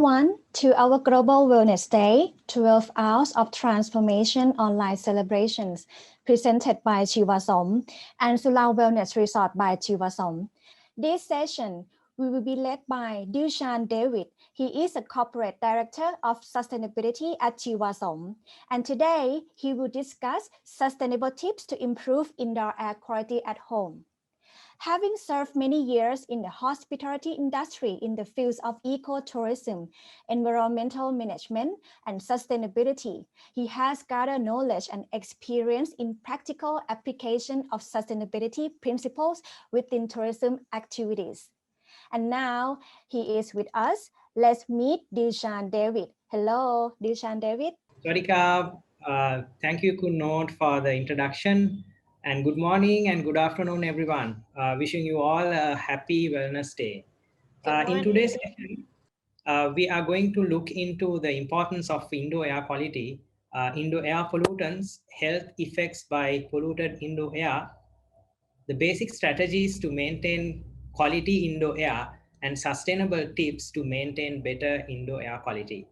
everyone to our Global Wellness Day, 12 Hours of Transformation Online Celebrations, presented by Chiva-Som and Sula Wellness Resort by Chiva-Som. This session will be led by Dilshan David. He is a Corporate Director of Sustainability at Chiva-Som. And today, he will discuss sustainable tips to improve indoor air quality at home. Having served many years in the hospitality industry in the fields of ecotourism, environmental management, and sustainability, he has gathered knowledge and experience in practical application of sustainability principles within tourism activities. And now he is with us. Let's meet Dilshan David. Hello, Dilshan David. Swadika, thank you, Kunod, for the introduction. And good morning and good afternoon, everyone. Wishing you all a happy Wellness Day. In today's session, we are going to look into the importance of indoor air quality, indoor air pollutants, health effects by polluted indoor air, the basic strategies to maintain quality indoor air, and sustainable tips to maintain better indoor air quality.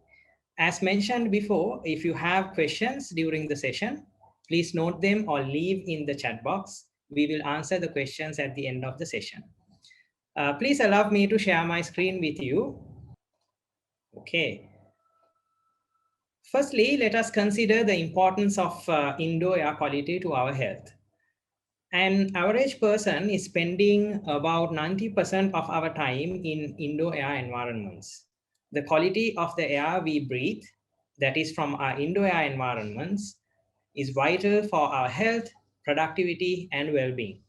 As mentioned before, if you have questions during the session, please note them or leave in the chat box. We will answer the questions at the end of the session. Please allow me to share my screen with you. Okay. Firstly, let us consider the importance of indoor air quality to our health. An average person is spending about 90% of our time in indoor air environments. The quality of the air we breathe, that is from our indoor air environments, is vital for our health, productivity, and well-being.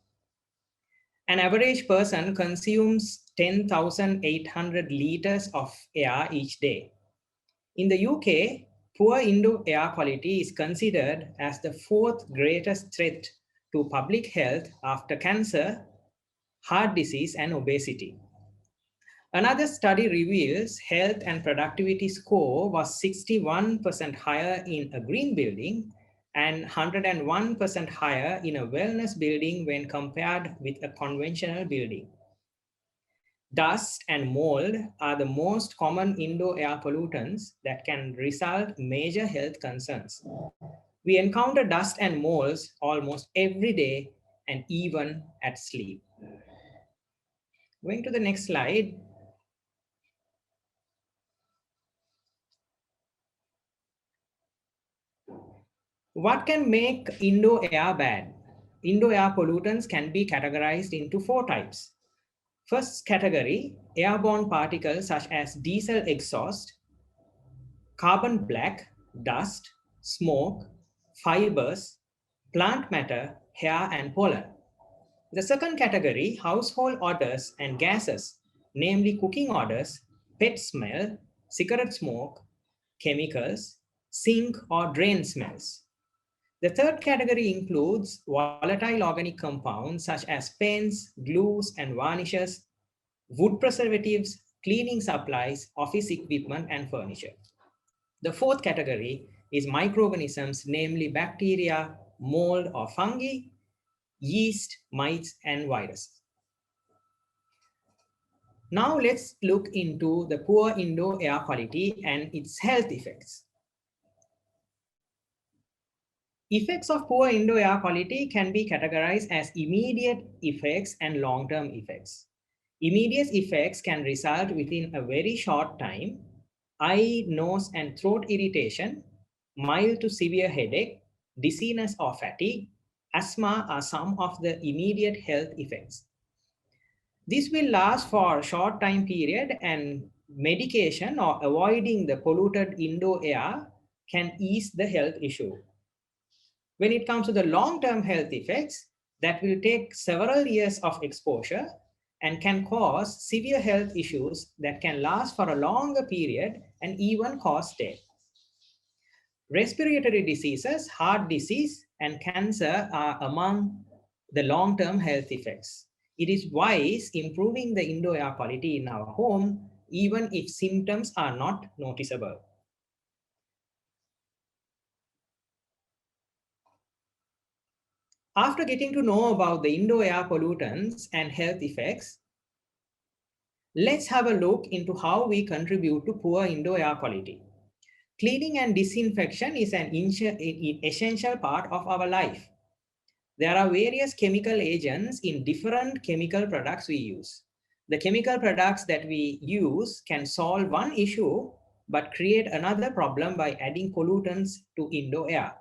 An average person consumes 10,800 liters of air each day. In the UK, poor indoor air quality is considered as the fourth greatest threat to public health after cancer, heart disease, and obesity. Another study reveals health and productivity score was 61% higher in a green building and 101% higher in a wellness building when compared with a conventional building. Dust and mold are the most common indoor air pollutants that can result in major health concerns. We encounter dust and molds almost every day and even at sleep. Going to the next slide. What can make indoor air bad? Indoor air pollutants can be categorized into 4 types. First category, airborne particles such as diesel exhaust, carbon black, dust, smoke, fibers, plant matter, hair, and pollen. The second category, household odors and gases, namely cooking odors, pet smell, cigarette smoke, chemicals, sink or drain smells. The third category includes volatile organic compounds such as paints, glues, and varnishes, wood preservatives, cleaning supplies, office equipment, and furniture. The fourth category is microorganisms, namely bacteria, mold or fungi, yeast, mites, and viruses. Now let's look into the poor indoor air quality and its health effects. Effects of poor indoor air quality can be categorized as immediate effects and long-term effects. Immediate effects can result within a very short time. Eye, nose, and throat irritation, mild to severe headache, dizziness or fatigue, asthma are some of the immediate health effects. This will last for a short time period, and medication or avoiding the polluted indoor air can ease the health issue. When it comes to the long-term health effects, that will take several years of exposure and can cause severe health issues that can last for a longer period and even cause death. Respiratory diseases, heart disease, and cancer are among the long-term health effects. It is wise improving the indoor air quality in our home, even if symptoms are not noticeable. After getting to know about the indoor air pollutants and health effects, Let's have a look into how we contribute to poor indoor air quality. Cleaning and disinfection is an essential part of our life. There are various chemical agents in different chemical products we use. The chemical products that we use can solve one issue, but create another problem by adding pollutants to indoor air.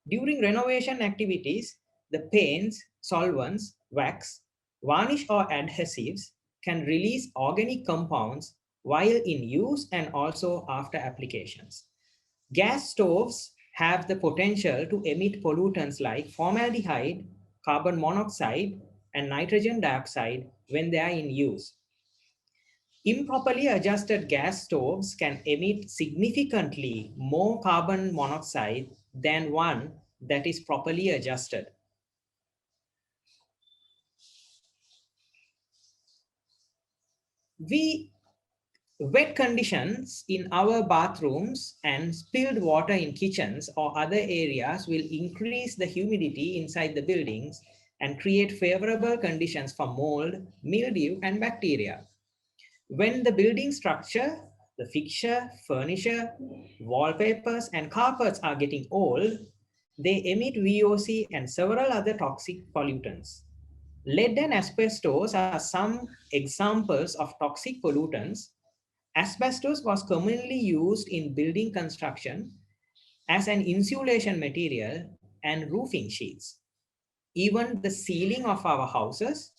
During renovation activities, the paints, solvents, wax, varnish or adhesives can release organic compounds while in use and also after applications. Gas stoves have the potential to emit pollutants like formaldehyde, carbon monoxide, and nitrogen dioxide when they are in use. Improperly adjusted gas stoves can emit significantly more carbon monoxide than one that is properly adjusted. Wet conditions in our bathrooms and spilled water in kitchens or other areas will increase the humidity inside the buildings and create favorable conditions for mold, mildew, and bacteria. When the building structure, the fixture, furniture, wallpapers, and carpets are getting old, they emit VOC and several other toxic pollutants. Lead and asbestos are some examples of toxic pollutants. Asbestos was commonly used in building construction as an insulation material and roofing sheets. Even the ceiling of our houses,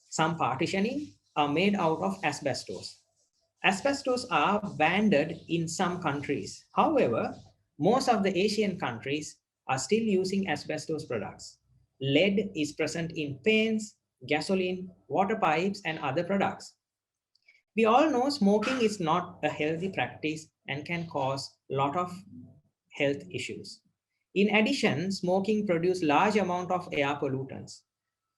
some partitioning, are made out of asbestos. Asbestos are banned in some countries. However, most of the Asian countries are still using asbestos products. Lead is present in paints, gasoline, water pipes, and other products. We all know smoking is not a healthy practice and can cause a lot of health issues. In addition, smoking produces large amount of air pollutants.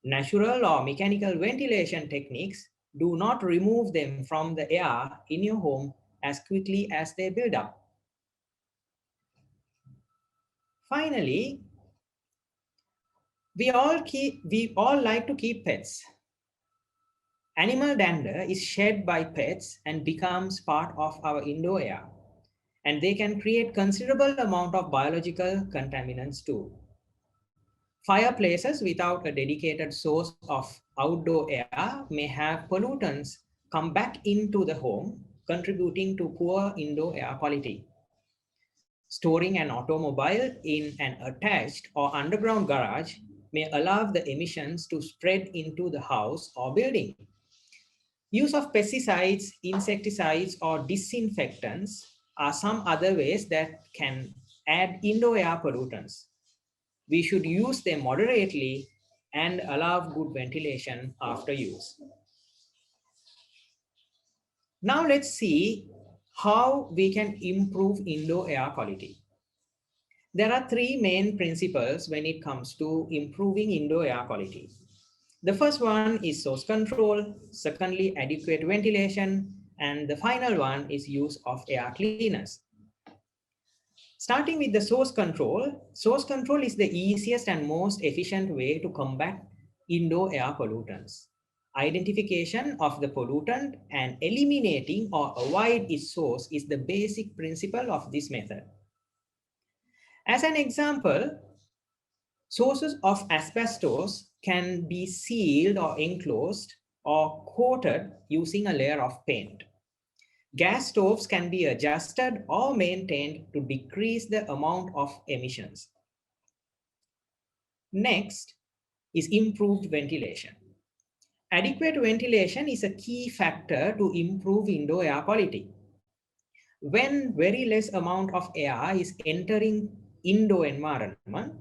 Natural or mechanical ventilation techniques do not remove them from the air in your home as quickly as they build up. Finally, we all like to keep pets. Animal dander is shed by pets and becomes part of our indoor air. And they can create considerable amount of biological contaminants too. Fireplaces without a dedicated source of outdoor air may have pollutants come back into the home, contributing to poor indoor air quality. Storing an automobile in an attached or underground garage may allow the emissions to spread into the house or building. Use of pesticides, insecticides, or disinfectants are some other ways that can add indoor air pollutants. We should use them moderately and allow good ventilation after use. Now let's see how we can improve indoor air quality. There are three main principles when it comes to improving indoor air quality. The first one is source control, secondly, adequate ventilation, and the final one is use of air cleaners. Starting with the source control is the easiest and most efficient way to combat indoor air pollutants. Identification of the pollutant and eliminating or avoid its source is the basic principle of this method. As an example, sources of asbestos can be sealed or enclosed or coated using a layer of paint. Gas stoves can be adjusted or maintained to decrease the amount of emissions. Next is improved ventilation. Adequate ventilation is a key factor to improve indoor air quality. When very less amount of air is entering indoor environment,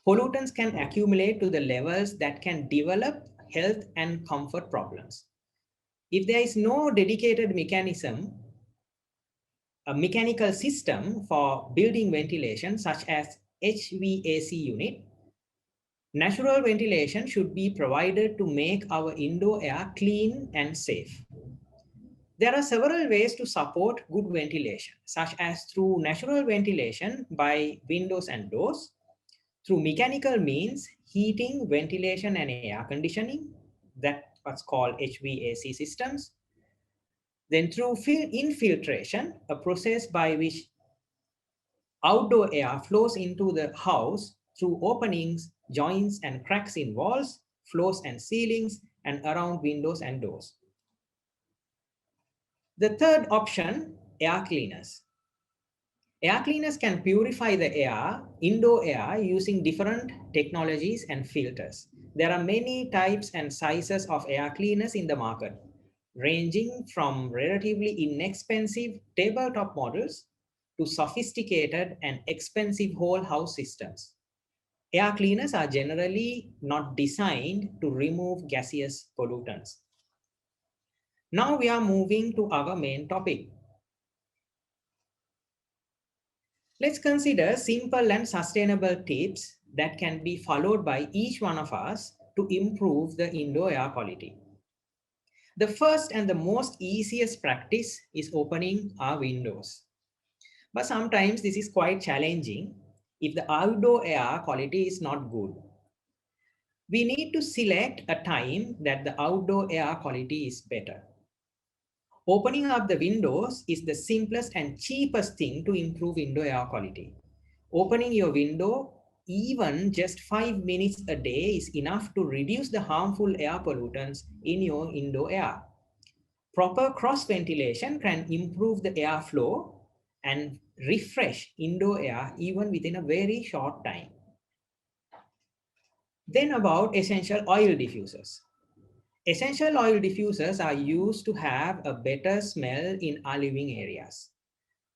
pollutants can accumulate to the levels that can develop health and comfort problems. If there is no dedicated mechanism, a mechanical system for building ventilation, such as HVAC unit, natural ventilation should be provided to make our indoor air clean and safe. There are several ways to support good ventilation, such as through natural ventilation by windows and doors, through mechanical means, heating, ventilation, and air conditioning, that's what's called HVAC systems, Then through infiltration, a process by which outdoor air flows into the house through openings, joints, and cracks in walls, floors, and ceilings, and around windows and doors. The third option, air cleaners. Air cleaners can purify the air, indoor air, using different technologies and filters. There are many types and sizes of air cleaners in the market, ranging from relatively inexpensive tabletop models to sophisticated and expensive whole house systems. Air cleaners are generally not designed to remove gaseous pollutants. Now we are moving to our main topic. Let's consider simple and sustainable tips that can be followed by each one of us to improve the indoor air quality. The first and the most easiest practice is opening our windows. But sometimes this is quite challenging if the outdoor air quality is not good. We need to select a time that the outdoor air quality is better. Opening up the windows is the simplest and cheapest thing to improve indoor air quality. Opening your window even just 5 minutes a day is enough to reduce the harmful air pollutants in your indoor air. Proper cross ventilation can improve the airflow and refresh indoor air even within a very short time. Then about essential oil diffusers. Essential oil diffusers are used to have a better smell in our living areas.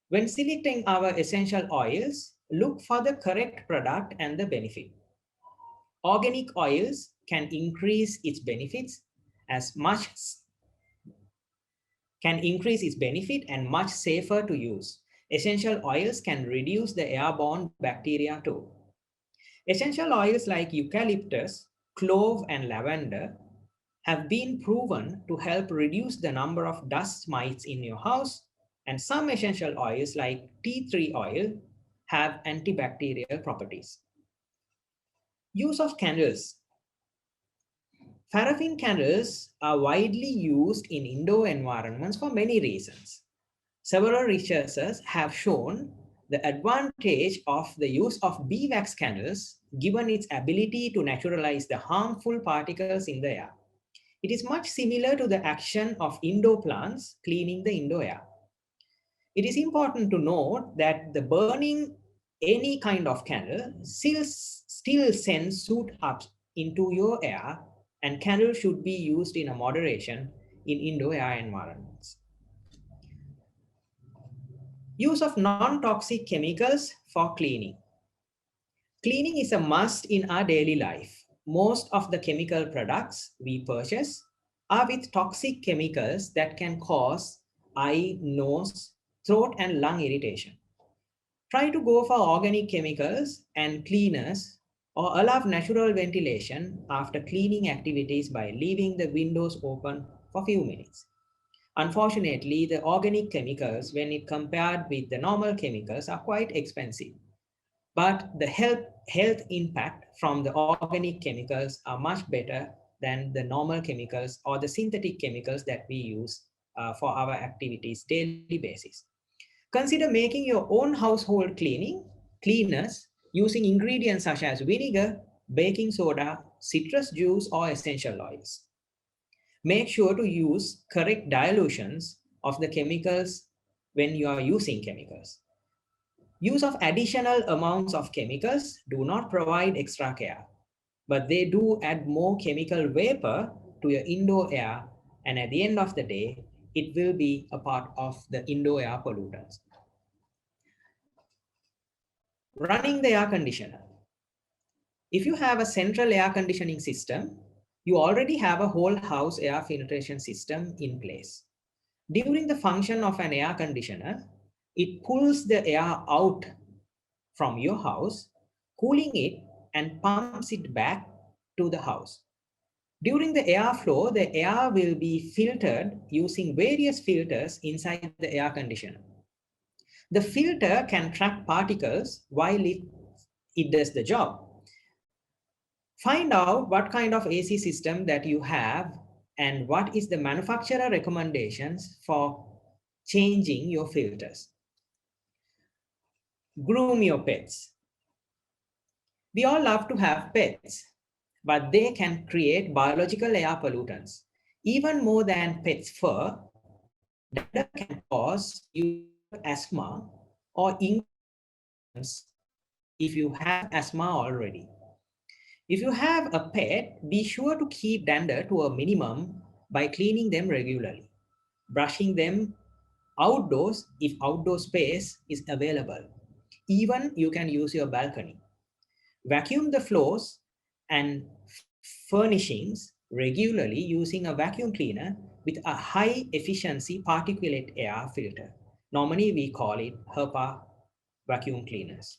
When selecting our essential oils, look for the correct product and the benefit. Organic oils can increase its benefits and much safer to use. Essential oils can reduce the airborne bacteria too. Essential oils like eucalyptus, clove, and lavender have been proven to help reduce the number of dust mites in your house, and some essential oils like tea tree oil have antibacterial properties. Use of candles. Paraffin candles are widely used in indoor environments for many reasons. Several researchers have shown the advantage of the use of beeswax candles given its ability to naturalize the harmful particles in the air. It is much similar to the action of indoor plants cleaning the indoor air. It is important to note that the burning any kind of candle still sends soot up into your air, and candles should be used in a moderation in indoor air environments. Use of non-toxic chemicals for cleaning. Cleaning is a must in our daily life. Most of the chemical products we purchase are with toxic chemicals that can cause eye, nose, throat, and lung irritation. Try to go for organic chemicals and cleaners or allow natural ventilation after cleaning activities by leaving the windows open for a few minutes. Unfortunately, the organic chemicals, when it compared with the normal chemicals, are quite expensive. But the health impact from the organic chemicals are much better than the normal chemicals or the synthetic chemicals that we use for our activities daily basis. Consider making your own household cleaners using ingredients such as vinegar, baking soda, citrus juice, or essential oils. Make sure to use correct dilutions of the chemicals when you are using chemicals. Use of additional amounts of chemicals do not provide extra care, but they do add more chemical vapor to your indoor air, and at the end of the day, it will be a part of the indoor air pollutants. Running the air conditioner. If you have a central air conditioning system, you already have a whole house air filtration system in place. During the function of an air conditioner, it pulls the air out from your house, cooling it and pumps it back to the house. During the airflow, the air will be filtered using various filters inside the air conditioner. The filter can trap particles while it does the job. Find out what kind of AC system that you have and what is the manufacturer recommendations for changing your filters. Groom your pets. We all love to have pets, but they can create biological air pollutants. Even more than pet's fur, dander can cause you asthma or incontinence if you have asthma already. If you have a pet, be sure to keep dander to a minimum by cleaning them regularly, brushing them outdoors if outdoor space is available. Even you can use your balcony. Vacuum the floors and furnishings regularly using a vacuum cleaner with a high efficiency particulate air filter. Normally we call it HEPA vacuum cleaners.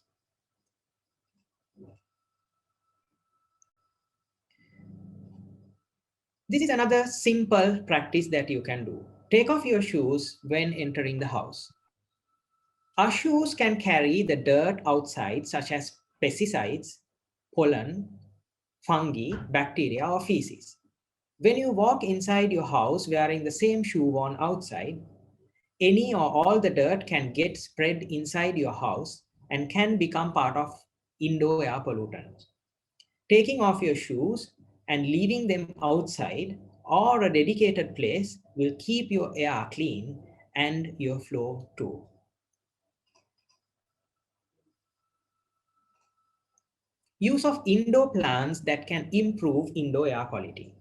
This is another simple practice that you can do. Take off your shoes when entering the house. Our shoes can carry the dirt outside, such as pesticides, pollen, fungi, bacteria, or feces. When you walk inside your house wearing the same shoe worn outside, any or all the dirt can get spread inside your house and can become part of Indo-Air pollutants. Taking off your shoes and leaving them outside or a dedicated place will keep your air clean and your flow too. Use of indoor plants that can improve indoor air quality.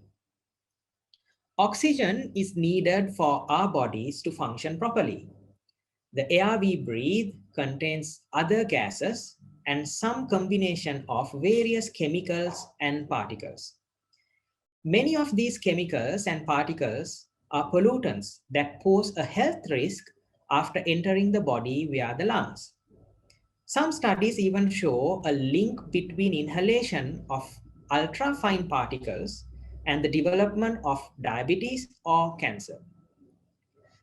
Oxygen is needed for our bodies to function properly. The air we breathe contains other gases and some combination of various chemicals and particles. Many of these chemicals and particles are pollutants that pose a health risk after entering the body via the lungs. Some studies even show a link between inhalation of ultrafine particles and the development of diabetes or cancer.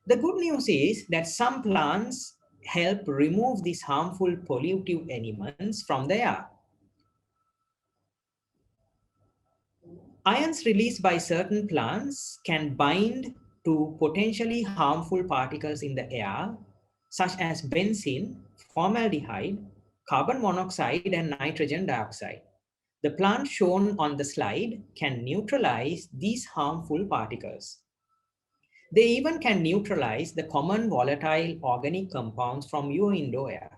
The good news is that some plants help remove these harmful pollutive elements from the air. Ions released by certain plants can bind to potentially harmful particles in the air, such as benzene, formaldehyde, carbon monoxide, and nitrogen dioxide. The plant shown on the slide can neutralize these harmful particles. They even can neutralize the common volatile organic compounds from your indoor air.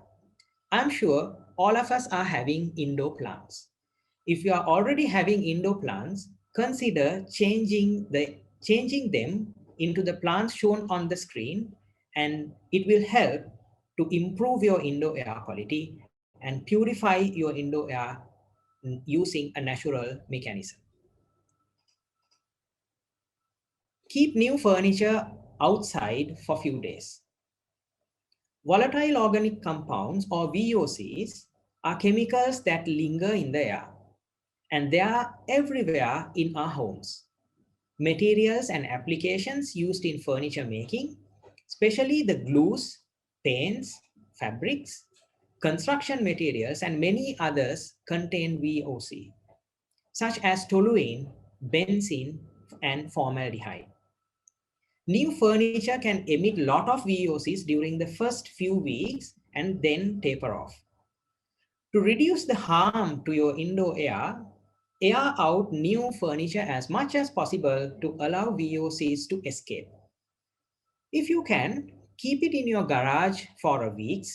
I'm sure all of us are having indoor plants. If you are already having indoor plants, consider changing them into the plants shown on the screen, and it will help to improve your indoor air quality and purify your indoor air using a natural mechanism. Keep new furniture outside for a few days. Volatile organic compounds, or VOCs, are chemicals that linger in the air, and they are everywhere in our homes. Materials and applications used in furniture making, especially the glues, paints, fabrics, construction materials, and many others contain VOC, such as toluene, benzene, and formaldehyde. New furniture can emit a lot of VOCs during the first few weeks and then taper off. To reduce the harm to your indoor air out new furniture as much as possible to allow VOCs to escape. If you can, keep it in your garage for a week,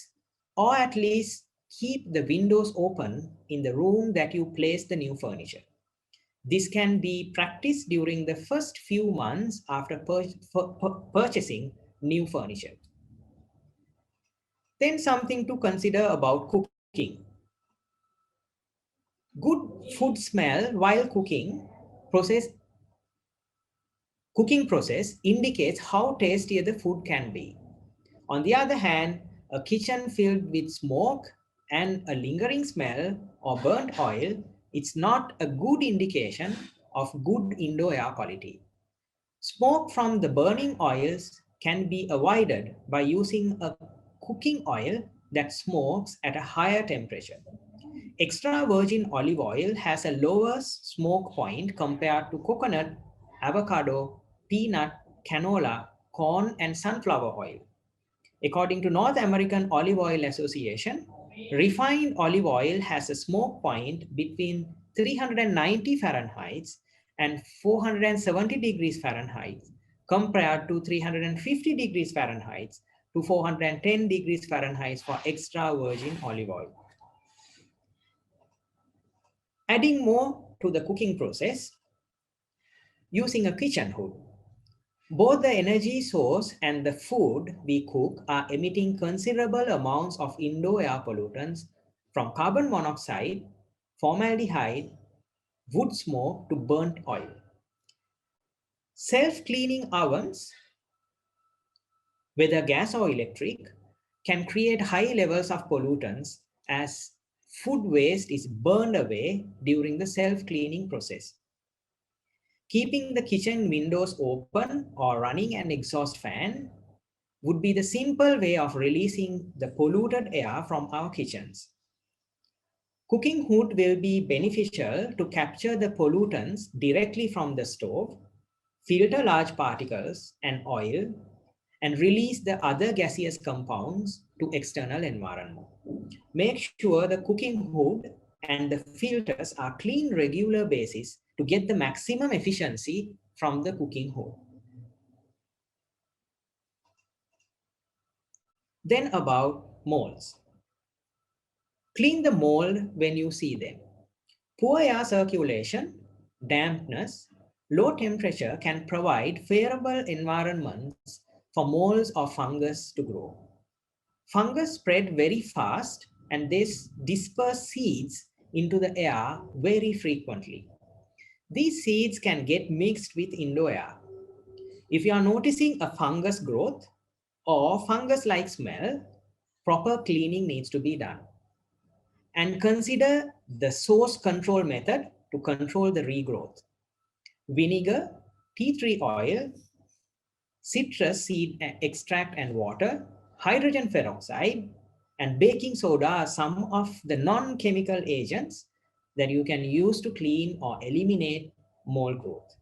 or at least keep the windows open in the room that you place the new furniture. This can be practiced during the first few months after purchasing new furniture. Then something to consider about cooking. Good food smell while cooking process indicates how tasty the food can be. On the other hand, a kitchen filled with smoke and a lingering smell or burnt oil, it's not a good indication of good indoor air quality. Smoke from the burning oils can be avoided by using a cooking oil that smokes at a higher temperature. Extra virgin olive oil has a lower smoke point compared to coconut avocado, peanut, canola, corn, and sunflower oil. According to North American Olive Oil Association, refined olive oil has a smoke point between 390 Fahrenheit and 470 degrees Fahrenheit compared to 350 degrees Fahrenheit to 410 degrees Fahrenheit for extra virgin olive oil. Adding more to the cooking process, using a kitchen hood. Both the energy source and the food we cook are emitting considerable amounts of Indo-Air pollutants from carbon monoxide, formaldehyde, wood smoke to burnt oil. Self-cleaning ovens, whether gas or electric, can create high levels of pollutants as food waste is burned away during the self-cleaning process. Keeping the kitchen windows open or running an exhaust fan would be the simple way of releasing the polluted air from our kitchens. Cooking hood will be beneficial to capture the pollutants directly from the stove, filter large particles and oil, and release the other gaseous compounds to external environment. Make sure the cooking hood and the filters are cleaned regular basis to get the maximum efficiency from the cooking hood. Then about molds. Clean the mold when you see them. Poor air circulation, dampness, low temperature can provide favorable environments for molds or fungus to grow. Fungus spread very fast and this disperse seeds into the air very frequently. These seeds can get mixed with Indo-Air. If you are noticing a fungus growth or fungus-like smell, proper cleaning needs to be done. And consider the source control method to control the regrowth. Vinegar, tea tree oil, citrus seed extract and water, hydrogen peroxide, and baking soda are some of the non-chemical agents that you can use to clean or eliminate mold growth.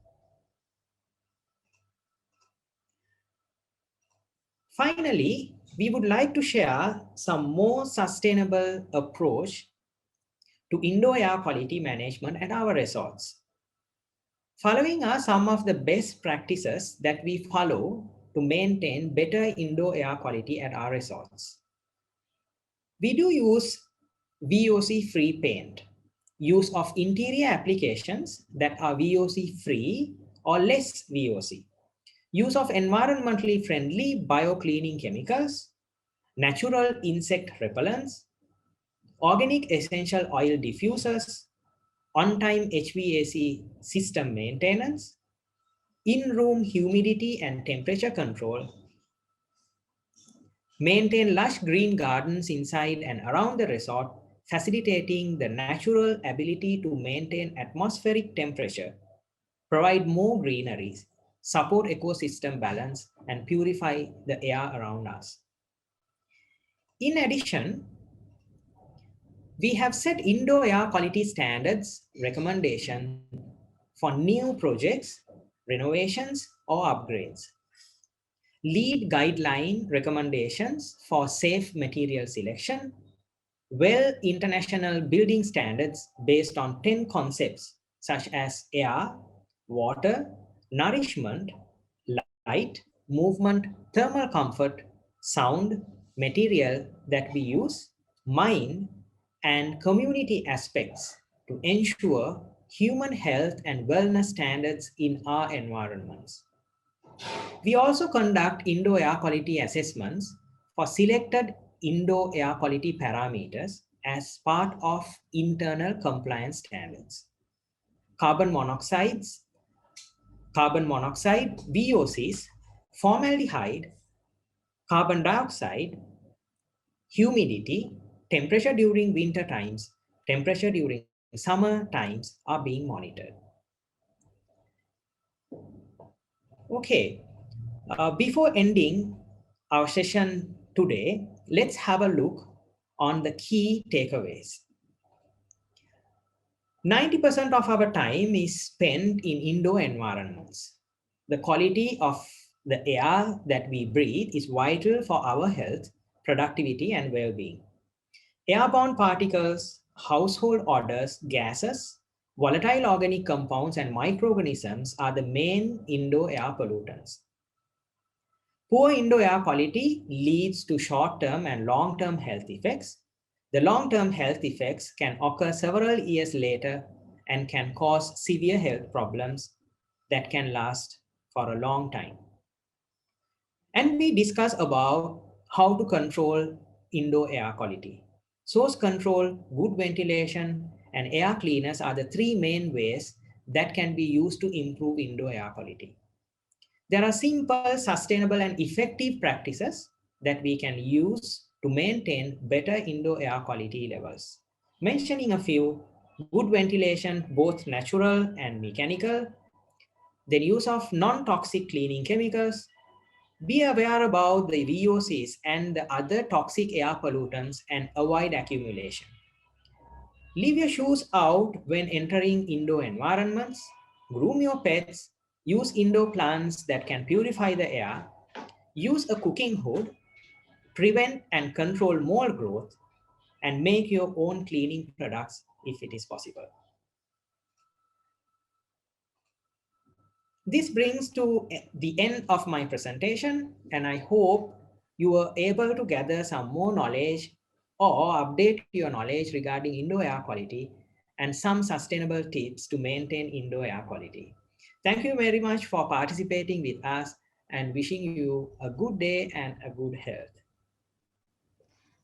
Finally, we would like to share some more sustainable approach to indoor air quality management at our resorts. Following are some of the best practices that we follow to maintain better indoor air quality at our resorts. We do use VOC-free paint, use of interior applications that are VOC-free or less VOC, use of environmentally friendly bio-cleaning chemicals, natural insect repellents, organic essential oil diffusers, on-time HVAC system maintenance, in-room humidity and temperature control, maintain lush green gardens inside and around the resort, facilitating the natural ability to maintain atmospheric temperature, provide more greeneries, support ecosystem balance, and purify the air around us. In addition, we have set indoor air quality standards recommendation for new projects, renovations, or upgrades. Lead guideline recommendations for safe material selection, international building standards based on 10 concepts such as air, water, nourishment, light, movement, thermal comfort, sound, material that we use, mind, and community aspects to ensure human health and wellness standards in our environments. We also conduct indoor air quality assessments for selected indoor air quality parameters as part of internal compliance standards. Carbon monoxide, VOCs, formaldehyde, carbon dioxide, humidity, temperature during winter times, temperature during summer times are being monitored. Okay, before ending our session today, let's have a look on the key takeaways. 90% of our time is spent in indoor environments. The quality of the air that we breathe is vital for our health, productivity, and well-being. Airborne particles, household odors, gases, volatile organic compounds, and microorganisms are the main indoor air pollutants. Poor indoor air quality leads to short-term and long-term health effects. The long-term health effects can occur several years later and can cause severe health problems that can last for a long time. And we discuss about how to control indoor air quality. Source control, good ventilation, and air cleaners are the three main ways that can be used to improve indoor air quality. There are simple, sustainable, and effective practices that we can use to maintain better indoor air quality levels. Mentioning a few: good ventilation, both natural and mechanical, then use of non-toxic cleaning chemicals. Be aware about the VOCs and the other toxic air pollutants and avoid accumulation. Leave your shoes out when entering indoor environments. Groom your pets. Use indoor plants that can purify the air. Use a cooking hood. Prevent and control mold growth. And make your own cleaning products if it is possible. This brings to the end of my presentation, and I hope you were able to gather some more knowledge or update your knowledge regarding indoor air quality and some sustainable tips to maintain indoor air quality. Thank you very much for participating with us and wishing you a good day and a good health.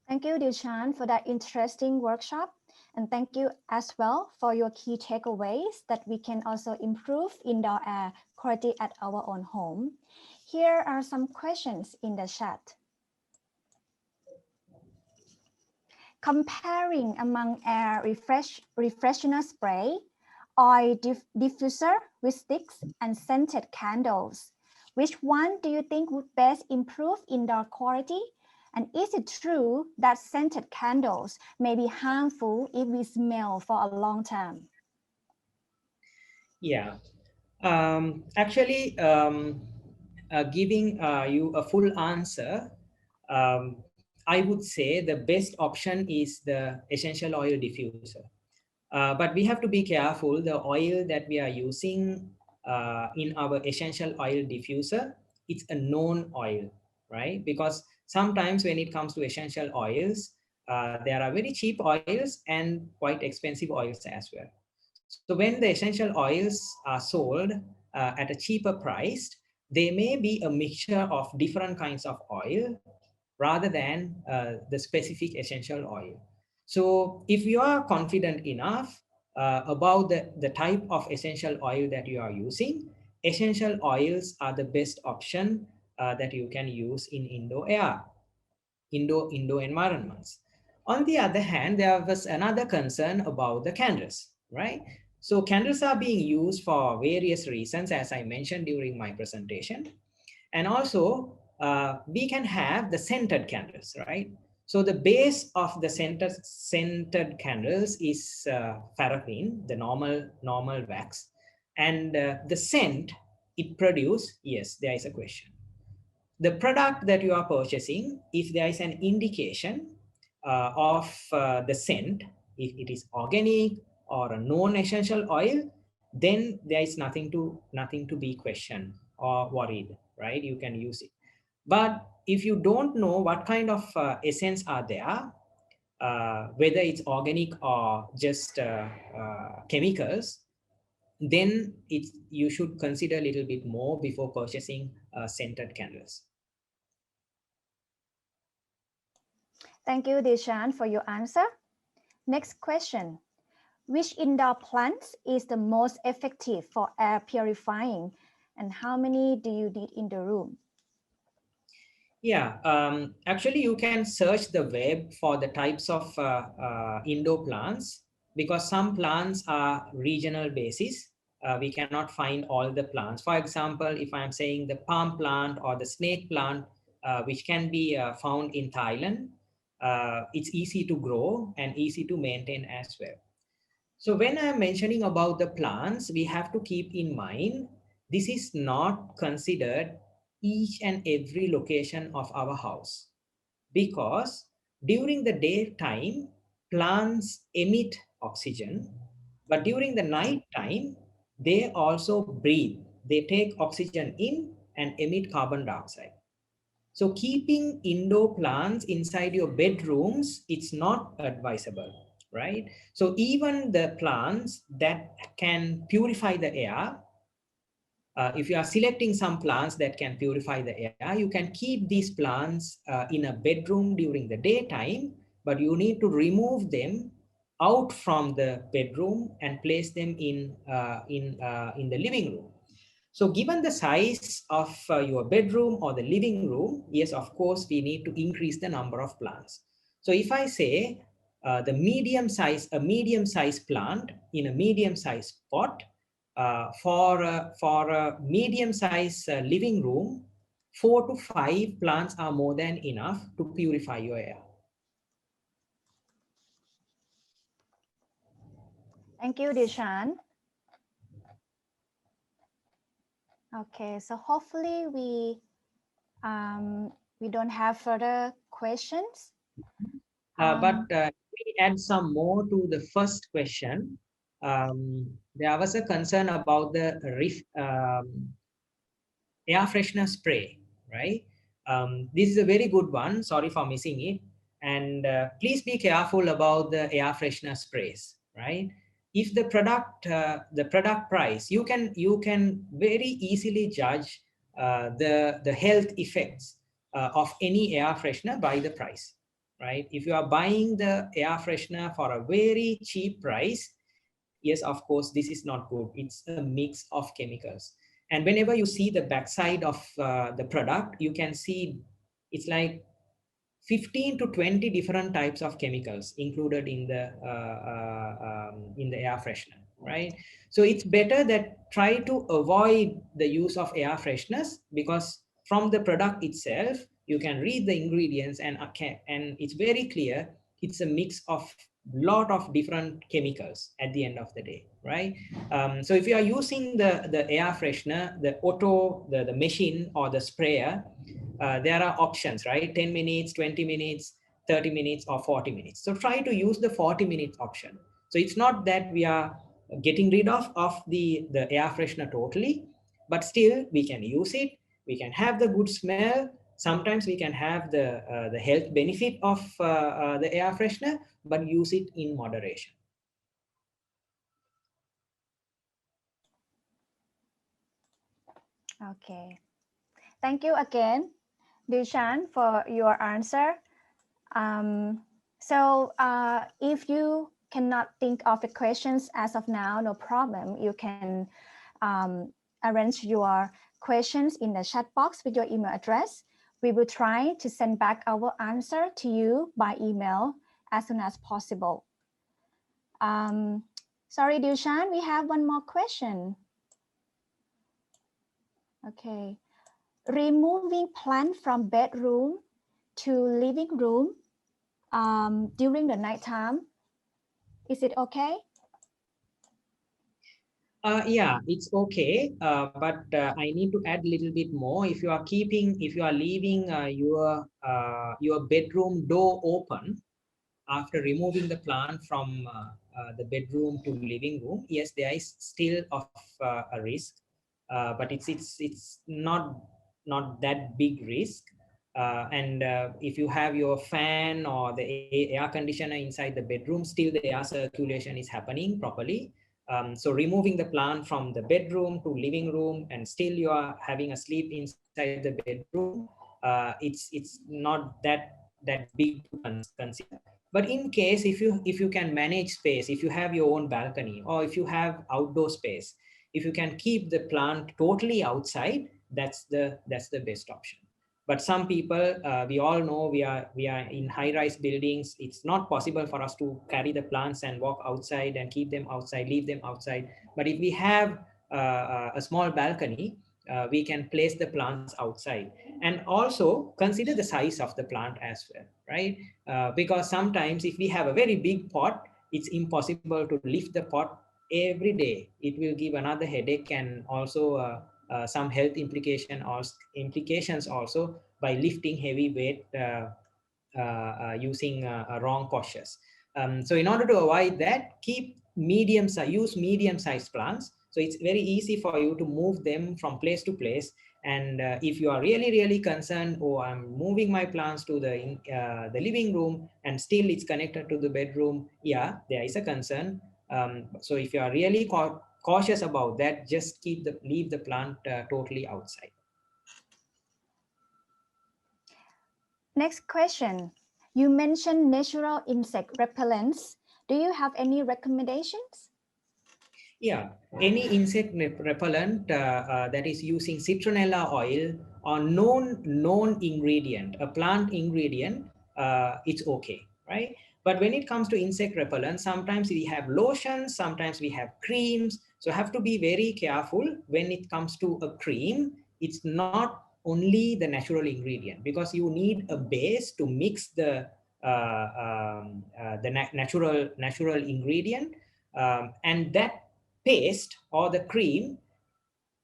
Thank you, Dilshan, for that interesting workshop. And thank you as well for your key takeaways that we can also improve indoor air quality at our own home. Here are some questions in the chat. Comparing among air Freshener Spray, oil diffuser with sticks, and scented candles, which one do you think would best improve indoor quality? And is it true that scented candles may be harmful if we smell for a long time? Yeah, giving you a full answer, I would say the best option is the essential oil diffuser. But we have to be careful. The oil that we are using in our essential oil diffuser, it's a known oil, right? Because sometimes when it comes to essential oils, there are very cheap oils and quite expensive oils as well. So when the essential oils are sold at a cheaper price, they may be a mixture of different kinds of oil rather than the specific essential oil. So if you are confident enough about the type of essential oil that you are using, essential oils are the best option that you can use in indoor air, indoor environments. On the other hand, there was another concern about the candles, right? So candles are being used for various reasons, as I mentioned during my presentation. And also, we can have the scented candles, right? So the base of the scented candles is paraffin, the normal wax. And the scent it produces, yes, there is a question. The product that you are purchasing, if there is an indication of the scent, if it is organic or a non-essential oil, then there is nothing to be questioned or worried, right? You can use it. But if you don't know what kind of essence are there, whether it's organic or just chemicals, then you should consider a little bit more before purchasing scented candles. Thank you, Dilshan, for your answer. Next question. Which indoor plant is the most effective for air purifying, and how many do you need in the room? Yeah, actually you can search the web for the types of indoor plants, because some plants are regional basis. We cannot find all the plants. For example, if I'm saying the palm plant or the snake plant, which can be found in Thailand, it's easy to grow and easy to maintain as well. So when I'm mentioning about the plants, we have to keep in mind, this is not considered each and every location of our house, because during the daytime, plants emit oxygen, but during the night time, they also breathe. They take oxygen in and emit carbon dioxide. So keeping indoor plants inside your bedrooms, it's not advisable, right? So even the plants that can purify the air, if you are selecting some plants that can purify the air, you can keep these plants in a bedroom during the daytime, but you need to remove them out from the bedroom and place them in the living room. So given the size of your bedroom or the living room, yes, of course, we need to increase the number of plants. So if I say a medium size plant in a medium size pot, for a medium size living room, 4 to 5 plants are more than enough to purify your air. Thank you, Dilshan. Okay, so hopefully we don't have further questions. But we add some more to the first question. There was a concern about the air freshener spray, right? This is a very good one. Sorry for missing it. And please be careful about the air freshener sprays, right? If the product price, you can very easily judge the health effects of any air freshener by the price, right? If you are buying the air freshener for a very cheap price, yes, of course, this is not good. It's a mix of chemicals. And whenever you see the backside of the product, you can see it's like 15 to 20 different types of chemicals included in the air freshener, right? So it's better that try to avoid the use of air fresheners, because from the product itself you can read the ingredients and it's very clear it's a mix of lot of different chemicals at the end of the day, right? So if you are using the air freshener, the machine or the sprayer, there are options, right? 10 minutes, 20 minutes, 30 minutes, or 40 minutes. So try to use the 40 minutes option. So it's not that we are getting rid of the air freshener totally, but still we can use it. We can have the good smell. Sometimes we can have the health benefit of the air freshener, but use it in moderation. Okay. Thank you again, Dilshan, for your answer. So if you cannot think of the questions as of now, no problem. You can arrange your questions in the chat box with your email address. We will try to send back our answer to you by email as soon as possible. Sorry, Dilshan, we have one more question. Okay. Removing plant from bedroom to living room during the nighttime, is it okay? Yeah, it's okay, but I need to add a little bit more. If you are leaving your bedroom door open after removing the plant from the bedroom to living room, yes, there is still of a risk, but it's not that big risk. And if you have your fan or the air conditioner inside the bedroom, still the air circulation is happening properly. So removing the plant from the bedroom to living room and still you are having a sleep inside the bedroom, it's not that big to consider. But in case if you can manage space, if you have your own balcony or if you have outdoor space, if you can keep the plant totally outside, that's the best option. But some people, we all know we are in high-rise buildings. It's not possible for us to carry the plants and walk outside and keep them outside, leave them outside. But if we have a small balcony, we can place the plants outside. And also consider the size of the plant as well, right? Because sometimes if we have a very big pot, it's impossible to lift the pot every day. It will give another headache and also some health implications also by lifting heavy weight using wrong postures. So in order to avoid that, use medium-sized plants. So it's very easy for you to move them from place to place. And if you are really concerned, oh, I'm moving my plants to the living room and still it's connected to the bedroom, yeah, there is a concern. So if you are really cautious about that, just leave the plant totally outside. Next question. You mentioned natural insect repellents. Do you have any recommendations? Yeah, any insect repellent that is using citronella oil or known ingredient, a plant ingredient, it's okay, right? But when it comes to insect repellent, sometimes we have lotions, sometimes we have creams. So have to be very careful when it comes to a cream. It's not only the natural ingredient, because you need a base to mix the natural ingredient, and that paste or the cream,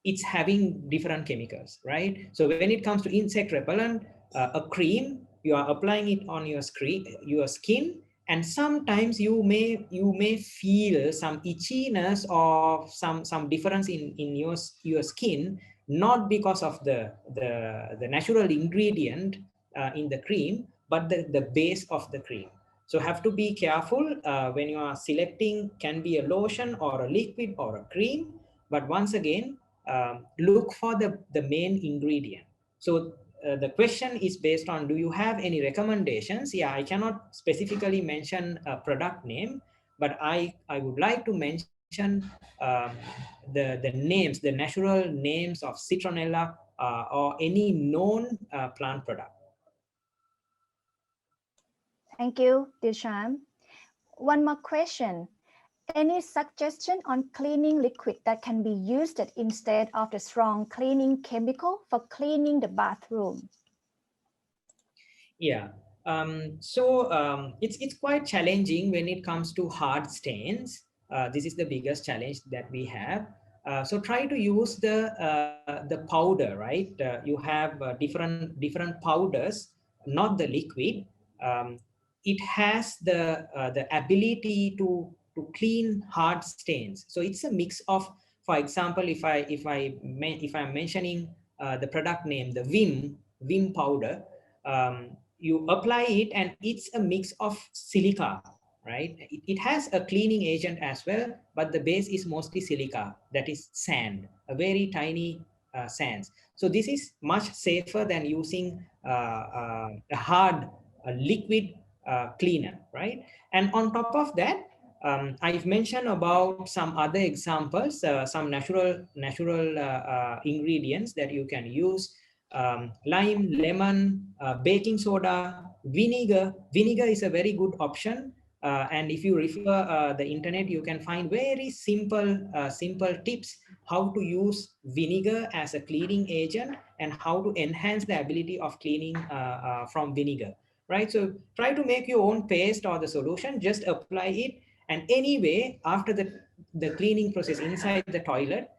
it's having different chemicals, right? So when it comes to insect repellent, a cream, you are applying it on your skin, and sometimes you may feel some itchiness or some difference in your skin, not because of the natural ingredient in the cream, but the base of the cream. So have to be careful when you are selecting, can be a lotion or a liquid or a cream. But once again, look for the main ingredient. So the question is based on, do you have any recommendations? Yeah, I cannot specifically mention a product name, but I would like to mention the names, the natural names of citronella or any known plant product. Thank you, Dilshan. One more question. Any suggestion on cleaning liquid that can be used instead of the strong cleaning chemical for cleaning the bathroom? Yeah, it's quite challenging when it comes to hard stains. This is the biggest challenge that we have. So try to use the powder, right? You have different powders, not the liquid. Um, it has the ability to clean hard stains. So it's a mix of, for example, if I'm mentioning the product name, the Vim powder. You apply it and it's a mix of silica, right? It has a cleaning agent as well, but the base is mostly silica, that is sand, a very tiny sands. So this is much safer than using a hard liquid cleaner, right? And on top of that, I've mentioned about some other examples, some natural ingredients that you can use. Lime, lemon, baking soda, vinegar. Vinegar is a very good option. And if you refer the internet, you can find very simple tips how to use vinegar as a cleaning agent and how to enhance the ability of cleaning from vinegar, right? So try to make your own paste or the solution, just apply it. And anyway, after the cleaning process inside the toilet,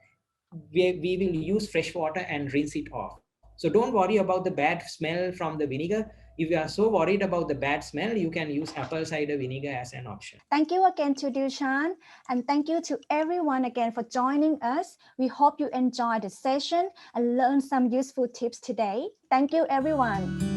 we will use fresh water and rinse it off. So don't worry about the bad smell from the vinegar. If you are so worried about the bad smell, you can use apple cider vinegar as an option. Thank you again to Dilshan, and thank you to everyone again for joining us. We hope you enjoyed the session and learned some useful tips today. Thank you, everyone.